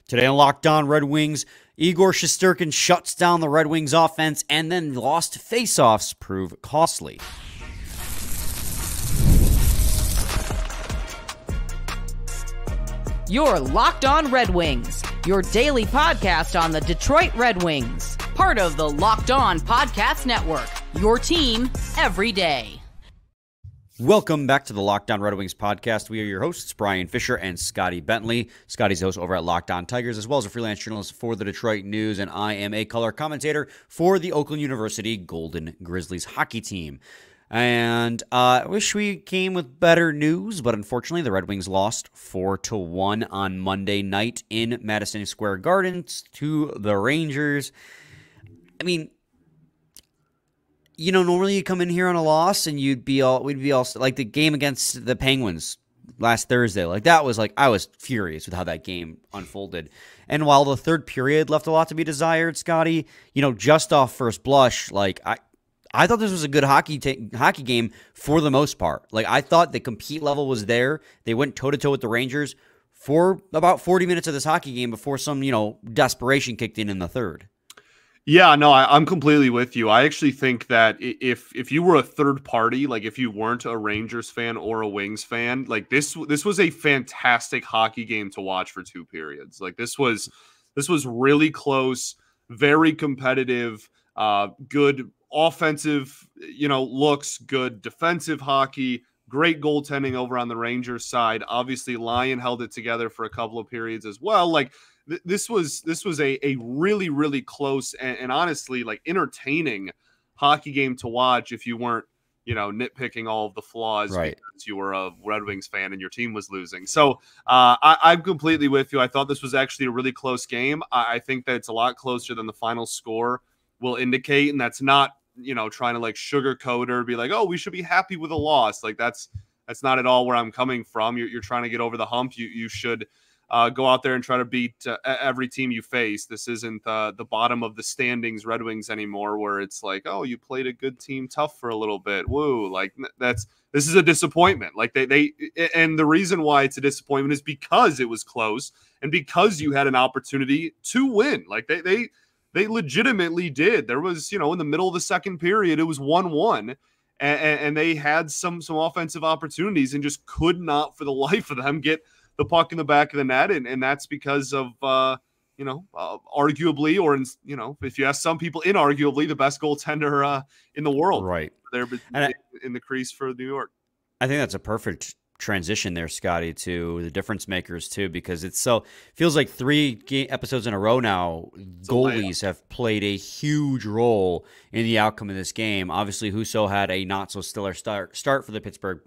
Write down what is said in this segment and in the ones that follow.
Today on Locked On Red Wings, Igor Shesterkin shuts down the Red Wings offense and then lost faceoffs prove costly. You're Locked On Red Wings, your daily podcast on the Detroit Red Wings. Part of the Locked On Podcast Network, your team every day. Welcome back to the Locked On Red Wings podcast. We are your hosts, Brian Fisher and Scotty Bentley. Scotty's the host over at Locked On Tigers, as well as a freelance journalist for the Detroit News, and I am a color commentator for the Oakland University Golden Grizzlies hockey team. And I wish we came with better news, but unfortunately the Red Wings lost 4-1 on Monday night in Madison Square Garden to the Rangers. I mean, you know, normally you come in here on a loss and we'd be all like the game against the Penguins last Thursday. Like that was I was furious with how that game unfolded. And while the third period left a lot to be desired, Scotty, you know, just off first blush, I thought this was a good hockey game for the most part. Like I thought the compete level was there. They went toe-to-toe with the Rangers for about 40 minutes of this hockey game before some, desperation kicked in the third. Yeah, no, I'm completely with you. I actually think that if you were a third party, like if you weren't a Rangers fan or a Wings fan, like this was a fantastic hockey game to watch for two periods. Like this was really close, very competitive, good offensive, looks, good defensive hockey, great goaltending over on the Rangers side. Obviously, Lyon held it together for a couple of periods as well. Like this was a really, really close and honestly entertaining hockey game to watch if you weren't, nitpicking all of the flaws because you were a Red Wings fan and your team was losing. So I'm completely with you. I thought this was actually a really close game. I think that it's a lot closer than the final score will indicate, and that's not trying to sugarcoat or be like, oh, we should be happy with a loss. Like that's not at all where I'm coming from. You're trying to get over the hump. You should go out there and try to beat every team you face. This isn't the bottom of the standings Red Wings anymore, where it's like, oh, you played a good team tough for a little bit. Woo! This is a disappointment. Like and the reason why it's a disappointment is because it was close and because you had an opportunity to win. Like they legitimately did. There was, in the middle of the second period, it was 1-1, and they had some offensive opportunities and just could not, for the life of them, get the puck in the back of the net, and that's because of, arguably, or if you ask some people, inarguably, the best goaltender in the world. Right. There in the crease for New York. I think that's a perfect transition there, Scotty, to the difference makers too, because feels like three episodes in a row now, goalies have played a huge role in the outcome of this game. Obviously, Husso had a not so stellar start for the Pittsburgh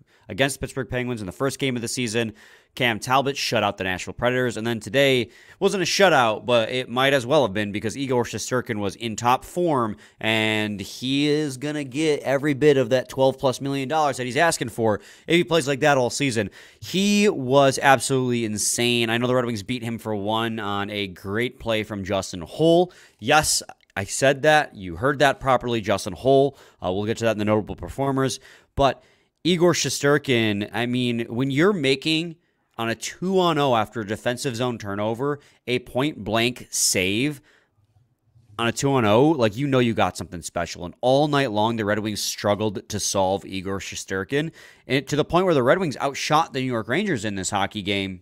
Penguins in the first game of the season. Cam Talbot shut out the Nashville Predators, and then today wasn't a shutout, but it might as well have been because Igor Shesterkin was in top form, and he is going to get every bit of that $12+ million that he's asking for if he plays like that all season. He was absolutely insane. I know the Red Wings beat him for one on a great play from Justin Holl. Yes, I said that. You heard that properly, Justin Holl. We'll get to that in the notable performers, but Igor Shesterkin, I mean, when you're making on a 2-on-0 after a defensive zone turnover, a point-blank save on a 2-on-0, you got something special. And all night long, the Red Wings struggled to solve Igor Shesterkin, and to the point where the Red Wings outshot the New York Rangers in this hockey game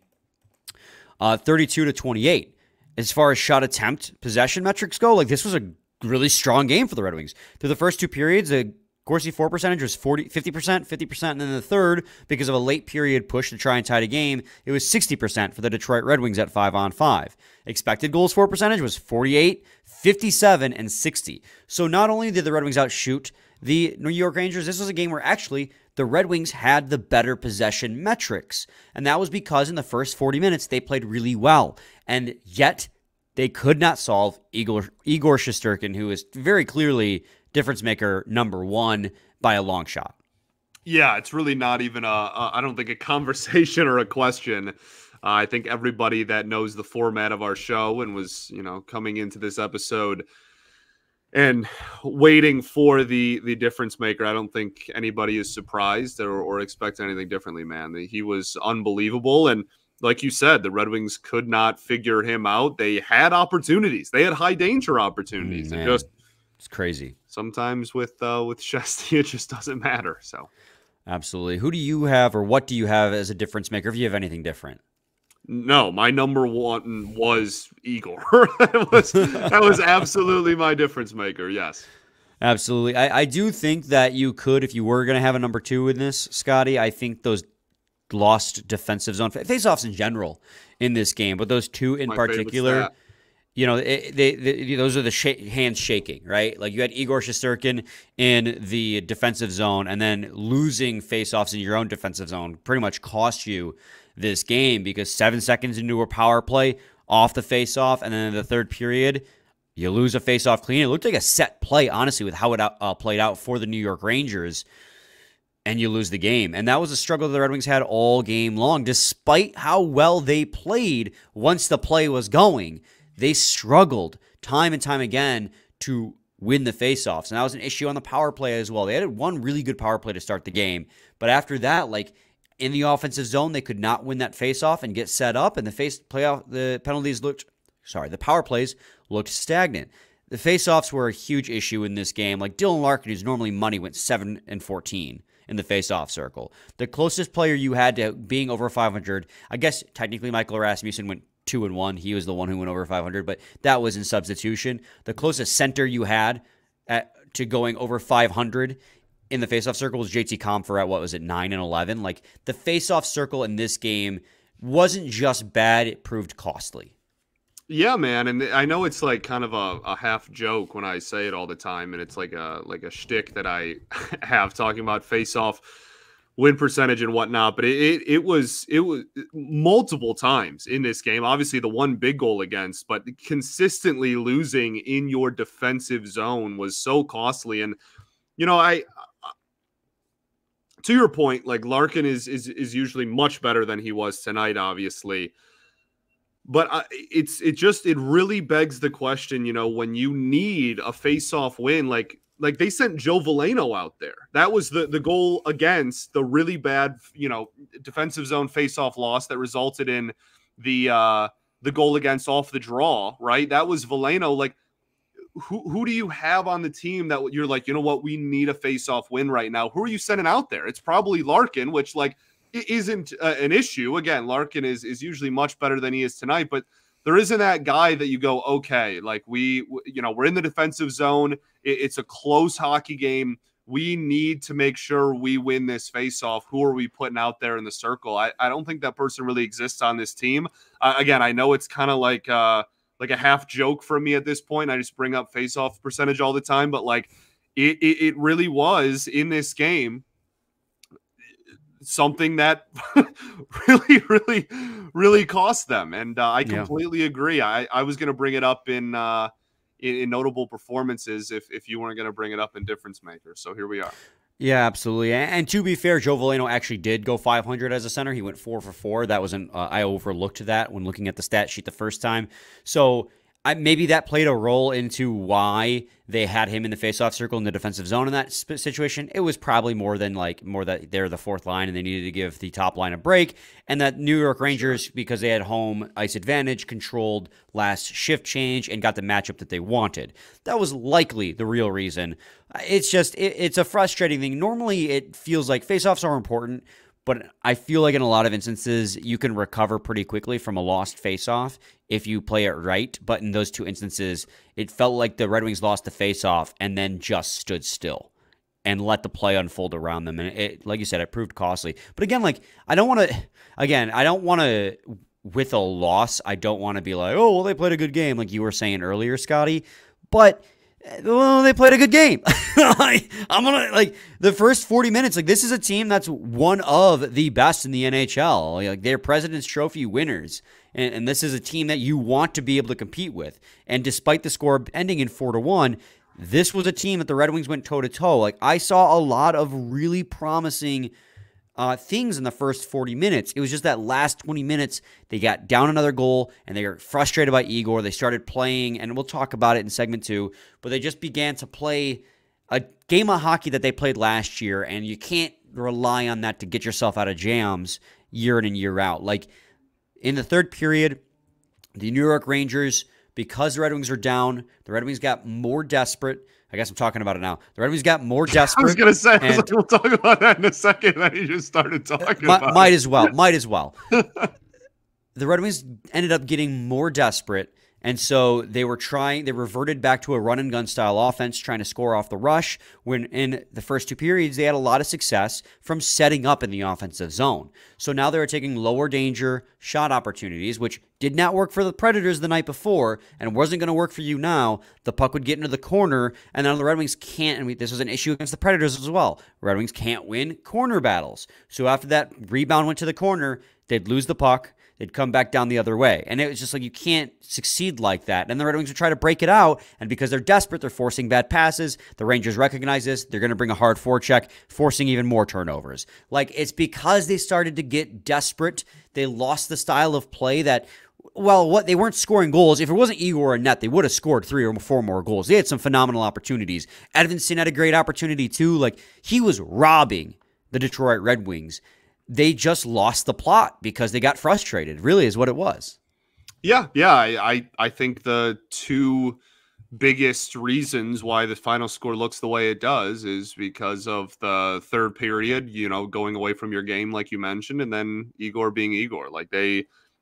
32-28. As far as shot attempt possession metrics go, this was a really strong game for the Red Wings. Through the first two periods, the Corsi for percentage was 50%, and then the third, because of a late period push to try and tie the game, it was 60% for the Detroit Red Wings at 5-on-5. Expected goals for percentage was 48, 57, and 60. So not only did the Red Wings outshoot the New York Rangers, this was a game where actually the Red Wings had the better possession metrics. And that was because in the first 40 minutes, they played really well. And yet, they could not solve Igor Shesterkin, who is very clearly difference maker number one by a long shot. Yeah, it's really not even I don't think a conversation or a question. I think everybody that knows the format of our show and was, coming into this episode and waiting for the difference maker, I don't think anybody is surprised or expect anything differently, man. He was unbelievable. And like you said, the Red Wings could not figure him out. They had opportunities. They had high danger opportunities. And just it's crazy. Sometimes with Shesty, it just doesn't matter. So absolutely. Who do you have, or what do you have as a difference maker, if you have anything different? No, my number one was Igor. that was absolutely my difference maker. Yes. Absolutely. I do think that you could, if you were going to have a number two in this, Scotty, I think those lost defensive zone faceoffs in general in this game, but those two in particular, you know, those are the hands shaking, right? Like you had Igor Shesterkin in the defensive zone, and then losing faceoffs in your own defensive zone pretty much cost you this game, because 7 seconds into a power play off the faceoff, and then in the third period, you lose a faceoff clean. It looked like a set play, honestly, with how it played out for the New York Rangers, and you lose the game. And that was a struggle that the Red Wings had all game long. Despite how well they played once the play was going, they struggled time and time again to win the faceoffs. And that was an issue on the power play as well. They had one really good power play to start the game, but after that, like in the offensive zone, they could not win that faceoff and get set up, and the power plays looked stagnant. The faceoffs were a huge issue in this game. Like Dylan Larkin, who's normally money, went 7 and 14 in the faceoff circle. The closest player you had to being over 500, I guess technically Michael Rasmussen went 2 and 1. He was the one who went over 500, but that was in substitution. The closest center you had to going over 500 in the faceoff circle was JT Compher at 9 and 11. Like the faceoff circle in this game wasn't just bad; it proved costly. Yeah, man, and I know it's like kind of a half joke when I say it all the time, and it's like a shtick that I have talking about face-off win percentage and whatnot. But it was multiple times in this game. Obviously, the one big goal against, but consistently losing in your defensive zone was so costly. And you know, to your point, like Larkin is usually much better than he was tonight, obviously. But it really begs the question, you know, when you need a face-off win, like they sent Joe Veleno out there. That was the goal against the really bad, you know, defensive zone face-off loss that resulted in the goal against off the draw, right? That was Veleno. Like, who do you have on the team that you're like, you know what, we need a face-off win right now? Who are you sending out there? It's probably Larkin, which like isn't an issue. Again, Larkin is usually much better than he is tonight, but there isn't that guy that you go, okay, like we're in the defensive zone. It's a close hockey game. We need to make sure we win this faceoff. Who are we putting out there in the circle? I don't think that person really exists on this team. Again, I know it's kind of like a half joke from me at this point. I just bring up faceoff percentage all the time, but like it really was in this game something that really cost them. And I completely agree. I was going to bring it up in notable performances if you weren't going to bring it up in difference makers. So here we are. Yeah, absolutely. And to be fair, Joe Veleno actually did go 500 as a center. He went 4 for 4. That was I overlooked that when looking at the stat sheet the first time. So maybe that played a role into why they had him in the faceoff circle in the defensive zone in that situation. It was probably more that they're the fourth line and they needed to give the top line a break, and that New York Rangers, because they had home ice advantage, controlled last shift change and got the matchup that they wanted. That was likely the real reason. It's just it's a frustrating thing. Normally it feels like faceoffs are important, but I feel like in a lot of instances, you can recover pretty quickly from a lost faceoff if you play it right. But in those two instances, it felt like the Red Wings lost the faceoff and then just stood still and let the play unfold around them. And it, like you said, it proved costly. But again, like I don't want to, with a loss, I don't want to be like, oh, well, they played a good game, like you were saying earlier, Scotty. But well, they played a good game. I'm gonna like the first 40 minutes. Like this is a team that's one of the best in the NHL. Like they're President's Trophy winners, and this is a team that you want to be able to compete with. And despite the score ending in 4-1, this was a team that the Red Wings went toe to toe. Like I saw a lot of really promising things in the first 40 minutes. It was just that last 20 minutes, they got down another goal, and they were frustrated by Igor. They started playing, and we'll talk about it in segment 2, but they just began to play a game of hockey that they played last year, and you can't rely on that to get yourself out of jams year in and year out. Like, In the third period, the New York Rangers, because the Red Wings are down, the Red Wings got more desperate. I guess I'm talking about it now. The Red Wings got more desperate. I was going to say, we'll talk about that in a second. Then you just started talking about might as well. The Red Wings ended up getting more desperate, and so they reverted back to a run-and-gun style offense, trying to score off the rush, when in the first two periods, they had a lot of success from setting up in the offensive zone. So now they were taking lower danger shot opportunities, which did not work for the Predators the night before, and wasn't going to work for you now. The puck would get into the corner, and now the Red Wings can't, and this was an issue against the Predators as well. Red Wings can't win corner battles. So after that rebound went to the corner, they'd lose the puck, they'd come back down the other way. And it was just like, you can't succeed like that. And the Red Wings would try to break it out, and because they're desperate, they're forcing bad passes. The Rangers recognize this. They're going to bring a hard forecheck, forcing even more turnovers. Like, it's because they started to get desperate. They lost the style of play that, well, they weren't scoring goals. If it wasn't Igor and net, they would have scored 3 or 4 more goals. They had some phenomenal opportunities. Edinson had a great opportunity too. Like, he was robbing the Detroit Red Wings. They just lost the plot because they got frustrated, really is what it was. Yeah. I think the two biggest reasons why the final score looks the way it does is because of the third period, going away from your game, like you mentioned, and then Igor being Igor. Like,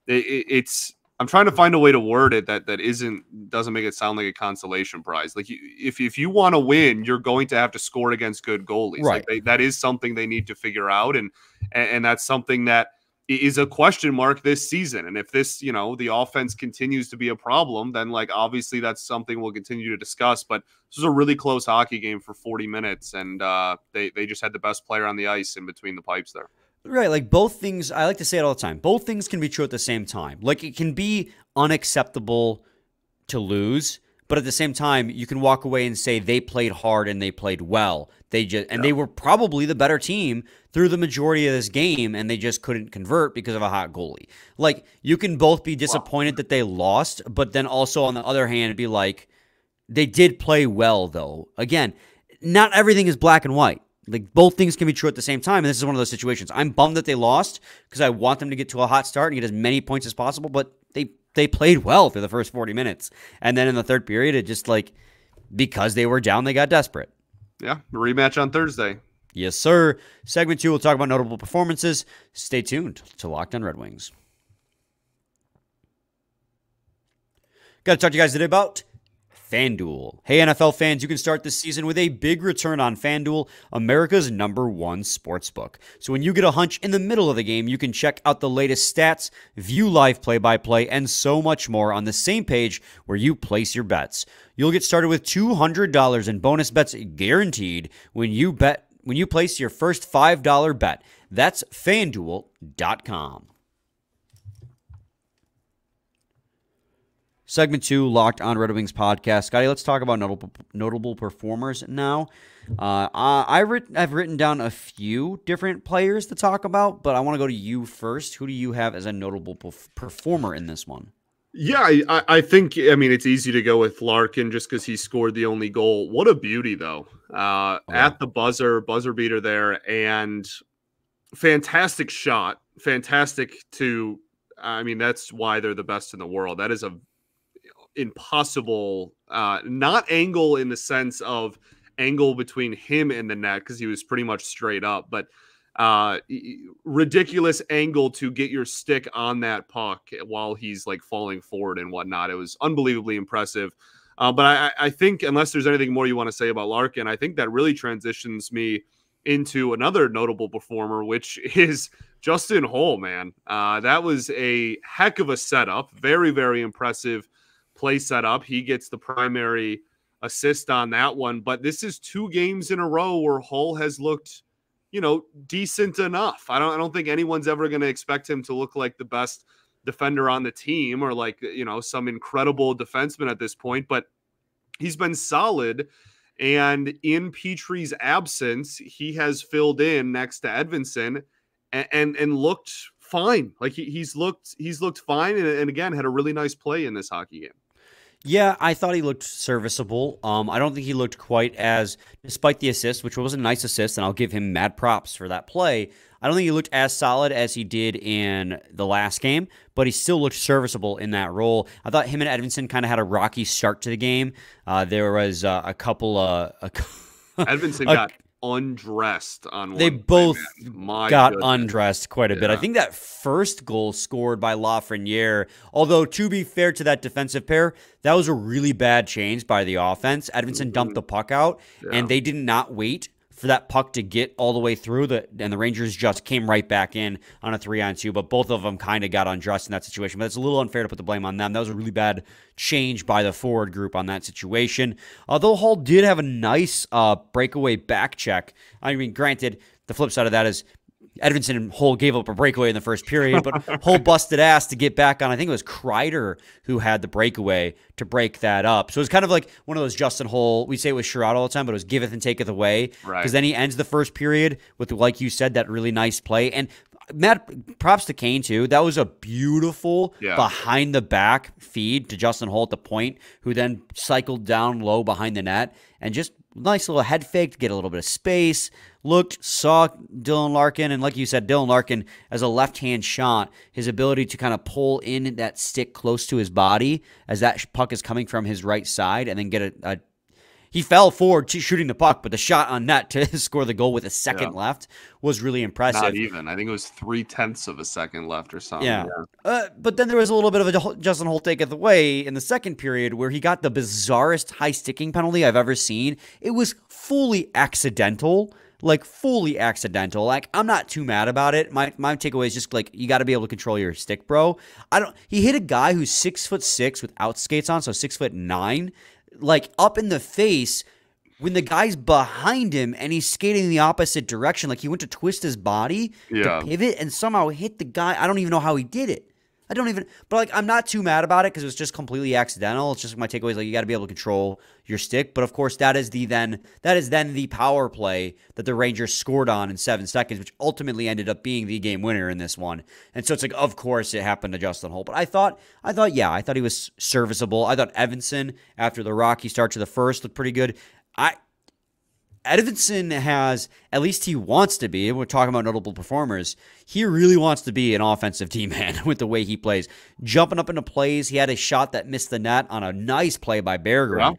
it's I'm trying to find a way to word it that doesn't make it sound like a consolation prize. Like, if you want to win, you're going to have to score against good goalies. Right. Like, that is something they need to figure out, and that's something that is a question mark this season. And if this, the offense continues to be a problem, then obviously that's something we'll continue to discuss. But this was a really close hockey game for 40 minutes, and they just had the best player on the ice in between the pipes there. Right, like both things, I like to say it all the time, both things can be true at the same time. Like, it can be unacceptable to lose, but at the same time, you can walk away and say they played hard and they played well. They were probably the better team through the majority of this game, and they just couldn't convert because of a hot goalie. Like, you can both be disappointed that they lost, but then also on the other hand, be like, they did play well, though. Again, not everything is black and white. Like, both things can be true at the same time, and this is one of those situations. I'm bummed that they lost because I want them to get to a hot start and get as many points as possible, but they played well through the first 40 minutes. And then in the third period, it just, because they were down, they got desperate. Yeah, rematch on Thursday. Yes, sir. Segment 2, we'll talk about notable performances. Stay tuned to Locked On Red Wings. Got to talk to you guys today about FanDuel. Hey, NFL fans, you can start this season with a big return on FanDuel, America's #1 sportsbook. So when you get a hunch in the middle of the game, you can check out the latest stats, view live play-by-play, and so much more on the same page where you place your bets. You'll get started with $200 in bonus bets guaranteed when you place your first $5 bet. That's FanDuel.com. Segment 2, Locked On Red Wings podcast. Scotty, let's talk about notable performers now. I've written down a few different players to talk about, but I want to go to you first. Who do you have as a notable performer in this one? Yeah, I think, it's easy to go with Larkin just because he scored the only goal. What a beauty, though. At the buzzer beater there, and fantastic shot. Fantastic that's why they're the best in the world. That is a impossible, not angle in the sense of angle between him and the net, because he was pretty much straight up, but ridiculous angle to get your stick on that puck while he's falling forward and whatnot. It was unbelievably impressive. But I think, unless there's anything more you want to say about Larkin, I think that really transitions me into another notable performer, which is Justin Holl, man. That was a heck of a setup. Very, very impressive play setup. He gets the primary assist on that one, but this is 2 games in a row where Hull has looked, decent enough. I don't think anyone's ever going to expect him to look like the best defender on the team or some incredible defenseman at this point, but he's been solid. And in Petrie's absence, he has filled in next to Edinson and looked fine. He's looked fine. And again, had a really nice play in this hockey game. Yeah, I thought he looked serviceable. I don't think he looked quite as, despite the assist, which was a nice assist, and I'll give him mad props for that play. I don't think he looked as solid as he did in the last game, but he still looked serviceable in that role. I thought him and Edinson kind of had a rocky start to the game. There was a couple Edinson got undressed on one. They both got goodness. undressed quite a bit. I think that first goal scored by Lafreniere, although to be fair to that defensive pair, that was a really bad change by the offense. Edinson dumped the puck out, and they did not wait for that puck to get all the way through, and the Rangers just came right back in on a 3-on-2, but both of them kind of got undressed in that situation. But it's a little unfair to put the blame on them. That was a really bad change by the forward group on that situation. Although Hull did have a nice breakaway back check. I mean, granted, the flip side of that is Edinson and Hull gave up a breakaway in the first period, but Hull busted ass to get back on. I think it was Kreider who had the breakaway to break that up. So it was kind of like one of those Justin Hull, we say it was Sherrod all the time, but it was giveth and taketh away. Because then he ends the first period with, like you said, that really nice play. And Matt, props to Kane too. That was a beautiful behind the back feed to Justin Hull at the point, who then cycled down low behind the net and just nice little head fake to get a little bit of space. Saw Dylan Larkin, and like you said, Dylan Larkin, as a left-hand shot, his ability to kind of pull in that stick close to his body as that puck is coming from his right side, and then get he fell forward shooting the puck, but the shot on net to score the goal with a second left was really impressive. Not even. I think it was 0.3 of a second left or something. Yeah. But then there was a little bit of a Justin Holt taketh away in the second period where he got the bizarrest high sticking penalty I've ever seen. It was fully accidental. Like, fully accidental. Like, I'm not too mad about it. My takeaway is just, like, you got to be able to control your stick, bro. He hit a guy who's 6'6" without skates on, so 6'9", like, up in the face when the guy's behind him and he's skating in the opposite direction. Like, he went to twist his body to pivot and somehow hit the guy. I don't even know how he did it. But like, I'm not too mad about it because it was just completely accidental. It's just my takeaway is like, you got to be able to control your stick. But of course, that is then the power play that the Rangers scored on in 7 seconds, which ultimately ended up being the game winner in this one. And so it's like, of course, it happened to Justin Holt. But I thought he was serviceable. I thought Edinson, after the rocky start to the first, looked pretty good. Edinson has, at least he wants to be, and we're talking about notable performers, he really wants to be an offensive team man with the way he plays. Jumping up into plays, he had a shot that missed the net on a nice play by Bergeron.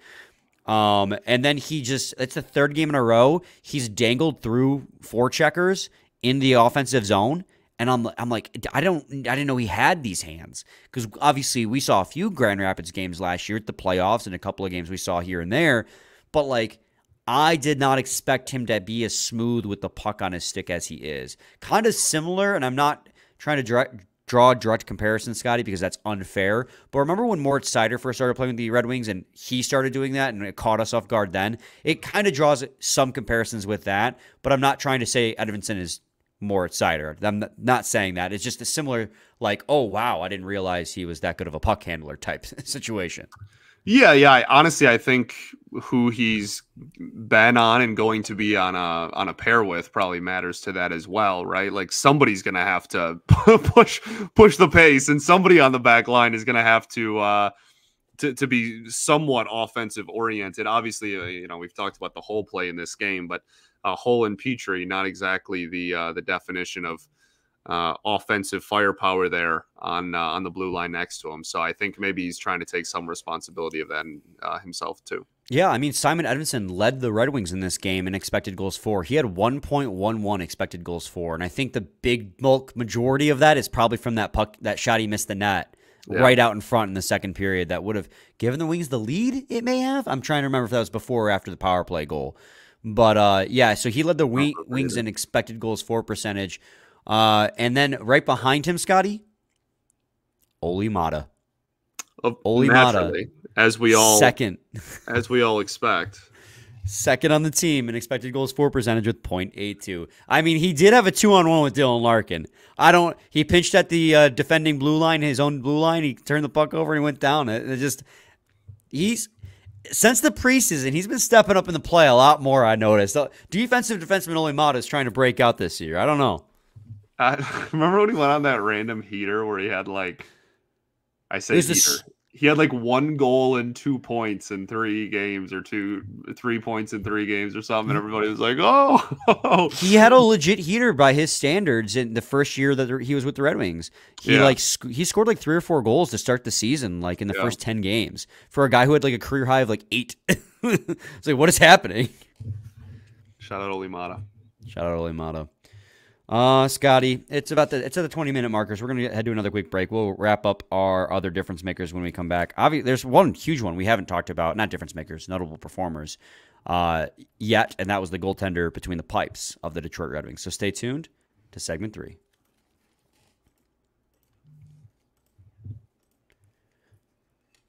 Yeah. And then it's the third game in a row, he's dangled through forecheckers in the offensive zone. And I'm like, I didn't know he had these hands. Because obviously we saw a few Grand Rapids games last year at the playoffs and a couple of games we saw here and there. But like, I did not expect him to be as smooth with the puck on his stick as he is. Kind of similar, and I'm not trying to draw a direct comparison, Scotty, because that's unfair. But remember when Moritz Seider first started playing with the Red Wings and he started doing that and it caught us off guard then? It kind of draws some comparisons with that, but I'm not trying to say Edinson is Moritz Seider. I'm not saying that. It's just a similar, like, oh, wow, I didn't realize he was that good of a puck handler type situation. Yeah. Honestly, I think who he's been on and going to be on a pair with probably matters to that as well, right? Like, somebody's going to have to push the pace, and somebody on the back line is going to have to be somewhat offensive oriented. Obviously, we've talked about the whole play in this game, but Hull and Petrie, not exactly the definition of offensive firepower there on the blue line next to him. So I think maybe he's trying to take some responsibility of that himself too. Yeah, I mean, Simon Edinson led the Red Wings in this game in expected goals for. He had 1.11 expected goals for, and I think the big bulk majority of that is probably from that puck, that shot he missed the net right out in front in the second period that would have given the Wings the lead, it may have. I'm trying to remember if that was before or after the power play goal. But so he led the Wings in expected goals for percentage. And then right behind him, Scotty, Olli Maatta. Olli Maatta, as we all expect. Second on the team in expected goals for percentage with .82. I mean, he did have a 2-on-1 with Dylan Larkin. He pinched at the defending blue line, his own blue line. He turned the puck over and he went down. Since the preseason, he's been stepping up in the play a lot more, I noticed. Defensive defenseman Olli Maatta is trying to break out this year. I don't know. Remember when he went on that random heater where he had like, I said heater. he had like 1 goal and 2 points in 3 games, or 3 points in 3 games or something. And everybody was like, oh. He had a legit heater by his standards in the first year that he was with the Red Wings. He scored like 3 or 4 goals to start the season, like in the first 10 games, for a guy who had like a career high of like 8. It's like, what is happening? Shout out Olimata. Scotty, it's at the 20-minute markers. We're going to head to another quick break. We'll wrap up our other difference makers when we come back. Obviously, there's one huge one we haven't talked about, not difference makers, notable performers yet, and that was the goaltender between the pipes of the Detroit Red Wings. So stay tuned to segment 3.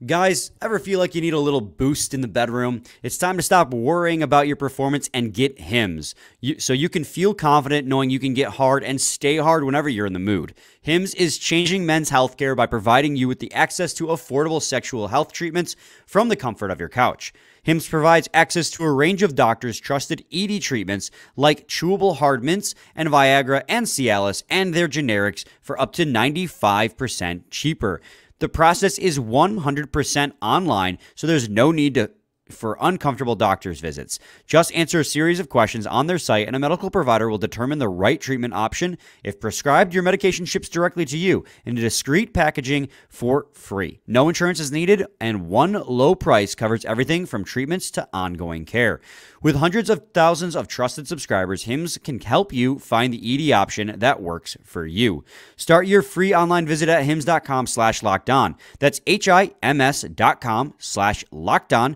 Guys, ever feel like you need a little boost in the bedroom? It's time to stop worrying about your performance and get Hims. So you can feel confident knowing you can get hard and stay hard whenever you're in the mood. Hims is changing men's healthcare by providing you with the access to affordable sexual health treatments from the comfort of your couch. Hims provides access to a range of doctors' trusted ED treatments like chewable hard mints and Viagra and Cialis and their generics for up to 95% cheaper. The process is 100% online, so there's no need for uncomfortable doctor's visits. Just answer a series of questions on their site, and a medical provider will determine the right treatment option. If prescribed, your medication ships directly to you in a discreet packaging for free. No insurance is needed, and one low price covers everything from treatments to ongoing care. With hundreds of thousands of trusted subscribers, Hims can help you find the ED option that works for you. Start your free online visit at hims.com/lockedon. That's HIMS.com/lockedon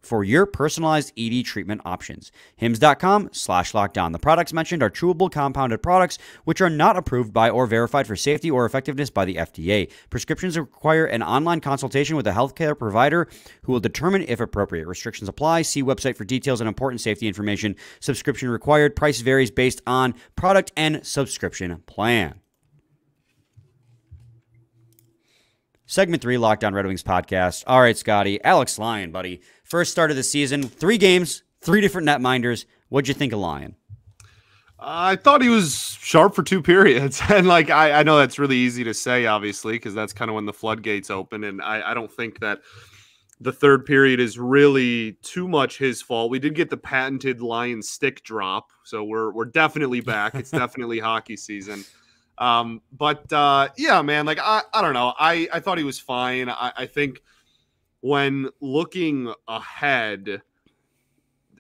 for your personalized ED treatment options. Hims.com/lockedon. The products mentioned are chewable compounded products which are not approved by or verified for safety or effectiveness by the FDA. Prescriptions require an online consultation with a healthcare provider who will determine if appropriate. Restrictions apply. See website for details and important safety information. Subscription required. Price varies based on product and subscription plan. Segment 3, Locked On Red Wings podcast. All right, Scotty. Alex Lyon, buddy. First start of the season. 3 games, 3 different netminders. What'd you think of Lyon? I thought he was sharp for 2 periods. And, like, I know that's really easy to say, obviously, because that's kind of when the floodgates open. And I don't think that the third period is really too much his fault. We did get the patented Lion stick drop, so we're definitely back. It's definitely hockey season. Yeah, man, like, I don't know. I thought he was fine. I think when looking ahead,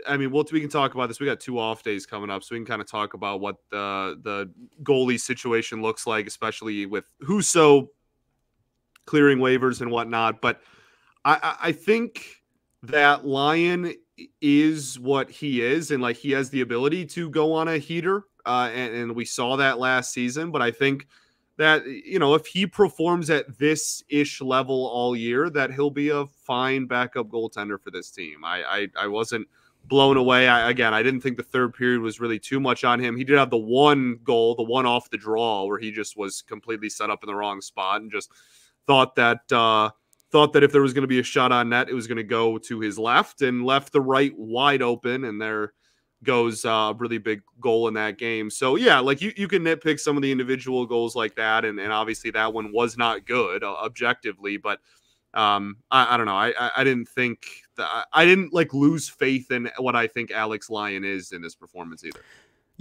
I mean, we can talk about this. We got 2 off days coming up, so we can kind of talk about what the goalie situation looks like, especially with Husso clearing waivers and whatnot. But I think that Lyon is what he is, and like he has the ability to go on a heater. And we saw that last season, but I think that, you know, if he performs at this-ish level all year, that he'll be a fine backup goaltender for this team. I wasn't blown away. I didn't think the third period was really too much on him. He did have the 1 goal, the one off the draw, where he just was completely set up in the wrong spot and just thought that if there was going to be a shot on net, it was going to go to his left, and left the right wide open, and there goes a really big goal in that game. So yeah, like you can nitpick some of the individual goals like that, and obviously that one was not good objectively, but I don't know. I didn't think that I didn't like lose faith in what I think Alex Lyon is in this performance either.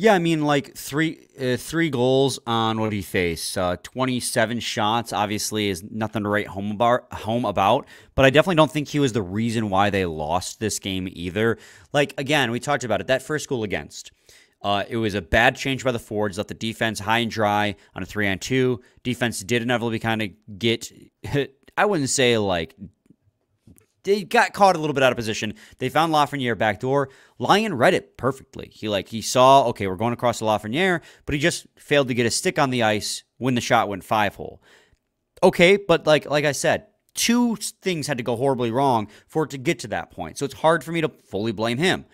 Yeah, I mean, like three goals on what did he face? 27 shots. Obviously, is nothing to write home about. But I definitely don't think he was the reason why they lost this game either. Like, again, we talked about it. That first goal against, it was a bad change by the forwards. Left the defense high and dry on a 3-on-2. Defense did inevitably kind of get, I wouldn't say like, they got caught a little bit out of position. They found Lafreniere backdoor. Lyon read it perfectly. He saw, okay, we're going across the Lafreniere, but he just failed to get a stick on the ice when the shot went 5-hole. Okay, but like I said, 2 things had to go horribly wrong for it to get to that point. So it's hard for me to fully blame him.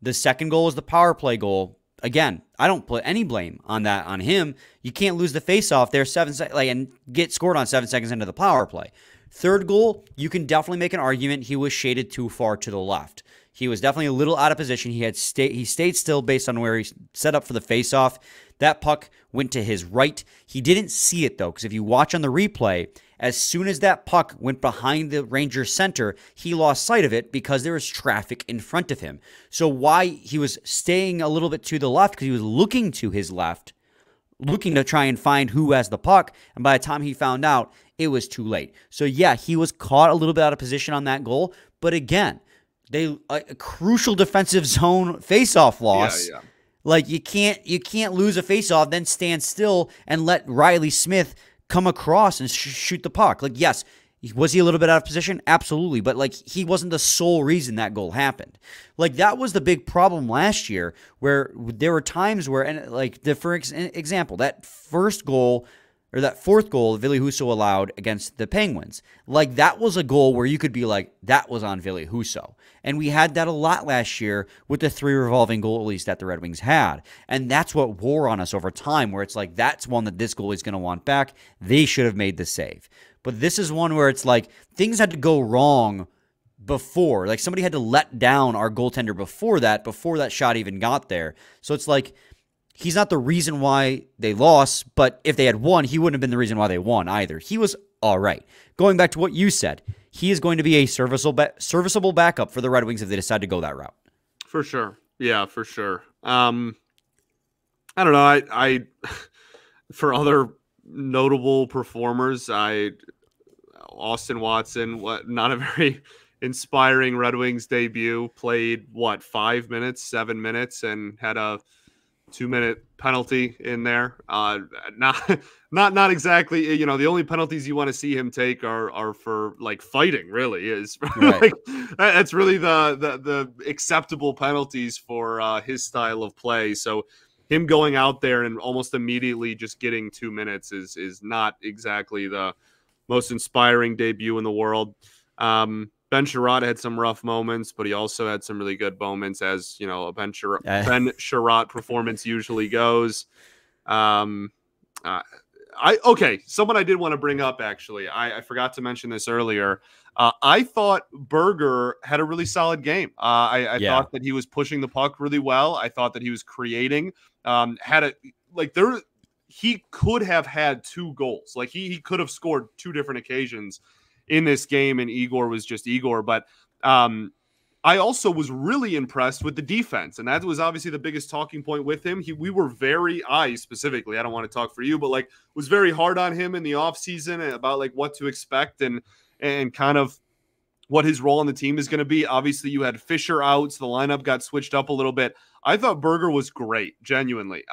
The second goal was the power play goal. Again, I don't put any blame on that on him. You can't lose the faceoff there and get scored on 7 seconds into the power play. Third goal, you can definitely make an argument he was shaded too far to the left. He was definitely a little out of position. He stayed still based on where he set up for the faceoff. That puck went to his right. He didn't see it, though, because if you watch on the replay, As soon as that puck went behind the Rangers center, he lost sight of it because there was traffic in front of him. So why he was staying a little bit to the left, because he was looking to his left, looking to try and find who has the puck, and by the time he found out, it was too late. So yeah, he was caught a little bit out of position on that goal, but again, a crucial defensive zone faceoff loss. Yeah. Like you can't lose a faceoff, then stand still and let Riley Smith come across and shoot the puck. Like, yes, was he a little bit out of position? Absolutely, but like he wasn't the sole reason that goal happened. Like that was the big problem last year, where there were times where, and like for example, that first goal. Or that fourth goal Ville Husso allowed against the Penguins. Like, that was a goal where you could be like, that was on Ville Husso. And we had that a lot last year with the 3 revolving goalies that the Red Wings had. And that's what wore on us over time, where it's like, that's one that this goalie's going to want back. They should have made the save. But this is one where it's like, things had to go wrong before. Like, somebody had to let down our goaltender before that shot even got there. So it's like, he's not the reason why they lost, but if they had won, he wouldn't have been the reason why they won either. He was all right. Going back to what you said, he is going to be a serviceable backup for the Red Wings if they decide to go that route. For sure. Yeah, for sure. I don't know. I for other notable performers, Austin Watson, not a very inspiring Red Wings debut, played 5 minutes, 7 minutes, and had a 2-minute penalty in there. Not exactly, the only penalties you want to see him take are for like fighting, really is right. Like, that's really the acceptable penalties for his style of play. So him going out there and almost immediately just getting 2 minutes is not exactly the most inspiring debut in the world. Ben Sherratt had some rough moments, but he also had some really good moments, as a Ben Sherratt performance usually goes. Someone I did want to bring up, actually. I forgot to mention this earlier. I thought Berger had a really solid game. I thought that he was pushing the puck really well. I thought that he was creating. He could have had 2 goals. Like he could have scored 2 different occasions in this game, and Igor was just Igor. But I also was really impressed with the defense, and that was obviously the biggest talking point with him. I specifically, I don't want to talk for you, but like was very hard on him in the offseason about like what to expect and kind of what his role on the team is going to be. Obviously, you had Fisher out, so the lineup got switched up a little bit. I thought Berger was great, genuinely.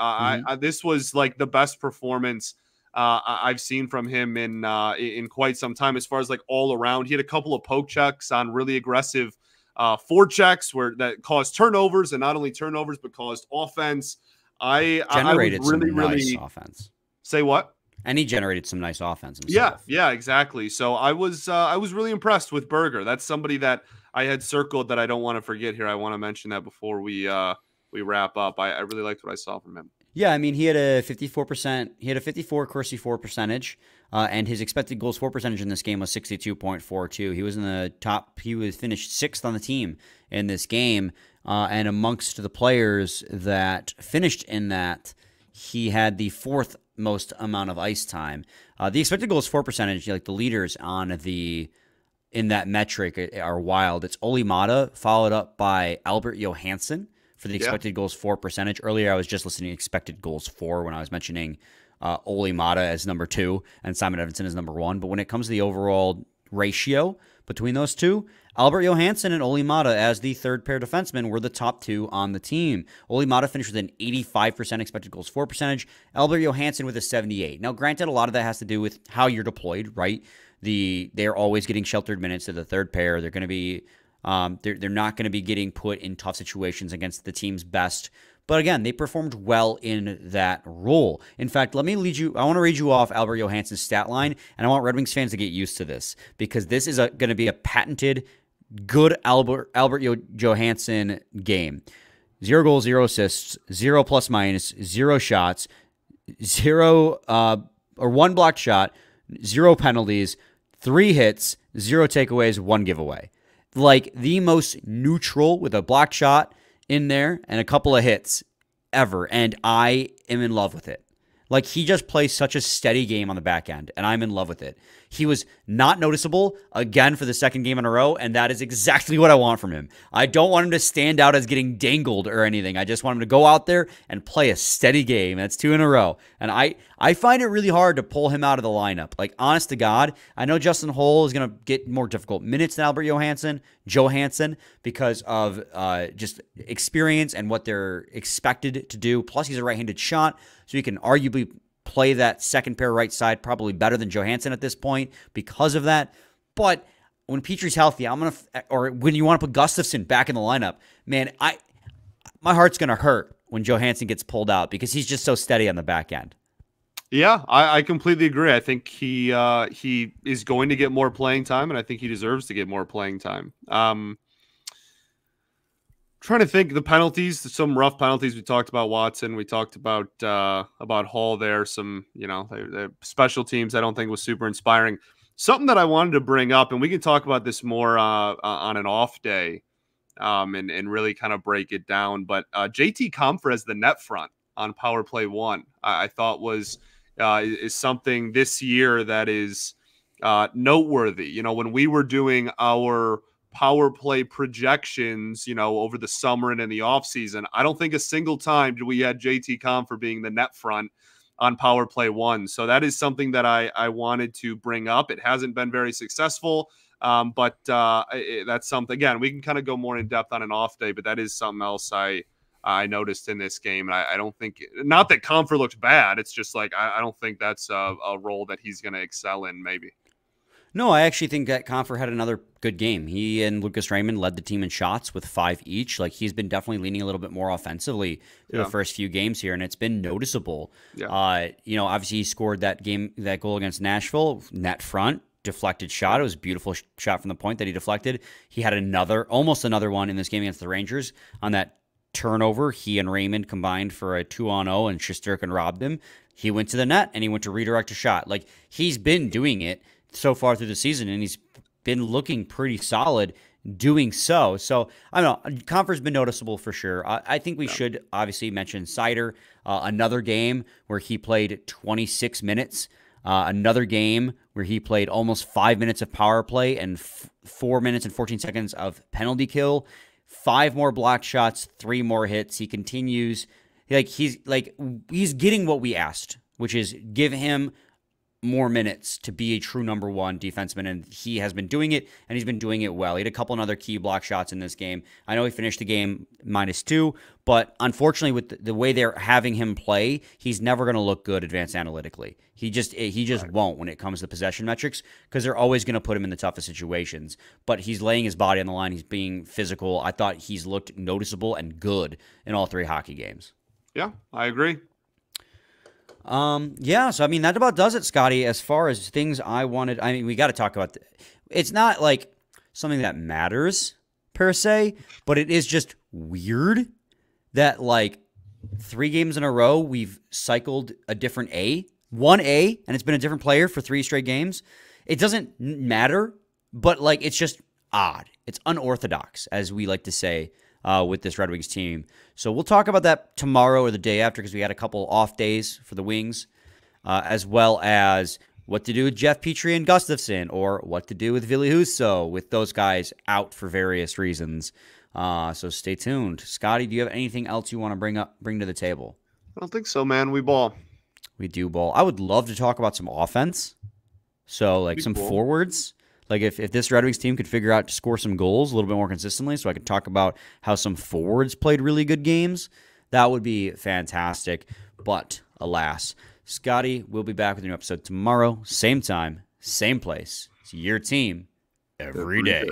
This was like the best performance I've seen from him in quite some time, as far as like all around. He had a couple of poke checks on really aggressive forechecks that caused turnovers, and not only turnovers but caused offense. Generated some nice offense. Say what? And he generated some nice offense himself. Yeah, exactly. So I was really impressed with Berger. That's somebody that I had circled that I don't want to forget here. I want to mention that before we wrap up. I really liked what I saw from him. Yeah, I mean, he had a 54%. He had a 54 Corsi for percentage, and his expected goals for percentage in this game was 62.42. He was in the top. He was finished 6th on the team in this game, and amongst the players that finished in that, he had the 4th most amount of ice time. The expected goals for percentage, like the leaders in that metric, are wild. It's Olli Maatta, followed up by Albert Johansson for the expected goals for percentage. Earlier, I was just listening to expected goals for when I was mentioning Olli Maatta as number 2 and Simon Edinson as number 1. But when it comes to the overall ratio between those two, Albert Johansson and Olli Maatta as the 3rd pair defensemen were the top 2 on the team. Olli Maatta finished with an 85% expected goals for percentage. Albert Johansson with a 78. Now, granted, a lot of that has to do with how you're deployed, right? They're always getting sheltered minutes to the 3rd pair. They're going to be they're not going to be getting put in tough situations against the team's best. But again, they performed well in that role. In fact, I want to read you off Albert Johansson's stat line, and I want Red Wings fans to get used to this, because this is going to be a patented good Albert Johansson game. 0 goals, 0 assists, 0 plus minus, 0 shots, 1 blocked shot, 0 penalties, 3 hits, 0 takeaways, 1 giveaway. Like the most neutral, with a blocked shot in there and a couple of hits ever. And I am in love with it. Like, he just plays such a steady game on the back end, and I'm in love with it. He was not noticeable again for the second game in a row, and that is exactly what I want from him. I don't want him to stand out as getting dangled or anything. I just want him to go out there and play a steady game. That's 2 in a row. And I find it really hard to pull him out of the lineup. Like, honest to God, I know Justin Holl is going to get more difficult minutes than Albert Johansson because of just experience and what they're expected to do. Plus, he's a right-handed shot, so he can arguably play that second pair right side probably better than Johansson at this point because of that. But when Petrie's healthy, or when you want to put Gustafsson back in the lineup, man, my heart's going to hurt when Johansson gets pulled out because he's just so steady on the back end. Yeah, I completely agree. I think he is going to get more playing time, and I think he deserves to get more playing time. Trying to think the penalties, some rough penalties. We talked about Watson. We talked about Hall there. Some, the special teams I don't think was super inspiring. Something that I wanted to bring up, and we can talk about this more on an off day and really kind of break it down. But JT Compher as the net front on Power Play 1, I thought is something this year that is noteworthy. When we were doing our power play projections, over the summer and in the offseason, I don't think a single time did we had JT Compher being the net front on Power Play 1. So that is something that I wanted to bring up. It hasn't been very successful, but that's something, again, we can kind of go more in depth on an off day, but that is something else I noticed in this game. And I don't think, not that Compher looked bad, it's just like I don't think that's a role that he's going to excel in maybe. No, I actually think that Compher had another good game. He and Lucas Raymond led the team in shots with 5 each. Like, he's been definitely leaning a little bit more offensively through the first few games here, and it's been noticeable. Yeah. Obviously he scored that goal against Nashville, net front, deflected shot. It was a beautiful shot from the point that he deflected. He had almost another one in this game against the Rangers on that turnover. He and Raymond combined for a 2-on-0, and Shesterkin robbed him. He went to the net, and he went to redirect a shot. Like, he's been doing it so far through the season, and he's been looking pretty solid doing so. So, I don't know. Compher's been noticeable for sure. I think we should obviously mention Seider, another game where he played 26 minutes, another game where he played almost 5 minutes of power play and 4 minutes and 14 seconds of penalty kill, 5 more block shots, 3 more hits. He continues. He's getting what we asked, which is give him more minutes to be a true number 1 defenseman, and he has been doing it, and he's been doing it well. He had a couple of other key block shots in this game. I know he finished the game -2, but unfortunately with the way they're having him play, he's never going to look good advanced analytically. He just won't when it comes to possession metrics, because they're always going to put him in the toughest situations. But he's laying his body on the line. He's being physical. I thought he's looked noticeable and good in all 3 hockey games. Yeah, I agree. So I mean, that about does it, Scotty, as far as things I wanted. I mean, we got to talk about it's not like something that matters per se, but it is just weird that like 3 games in a row we've cycled a different one A, and it's been a different player for 3 straight games. It doesn't matter, but like it's just odd. It's unorthodox, as we like to say with this Red Wings team. So we'll talk about that tomorrow or the day after, because we had a couple off days for the Wings, as well as what to do with Jeff Petrie and Gustafsson, or what to do with Ville Husso with those guys out for various reasons. So stay tuned. Scotty, do you have anything else you want to bring to the table? I don't think so, man. We ball. We do ball. I would love to talk about some offense. So like some forwards. Like if this Red Wings team could figure out to score some goals a little bit more consistently, so I could talk about how some forwards played really good games, that would be fantastic. But alas, Scotty, we'll be back with a new episode tomorrow, same time, same place. It's your team every day.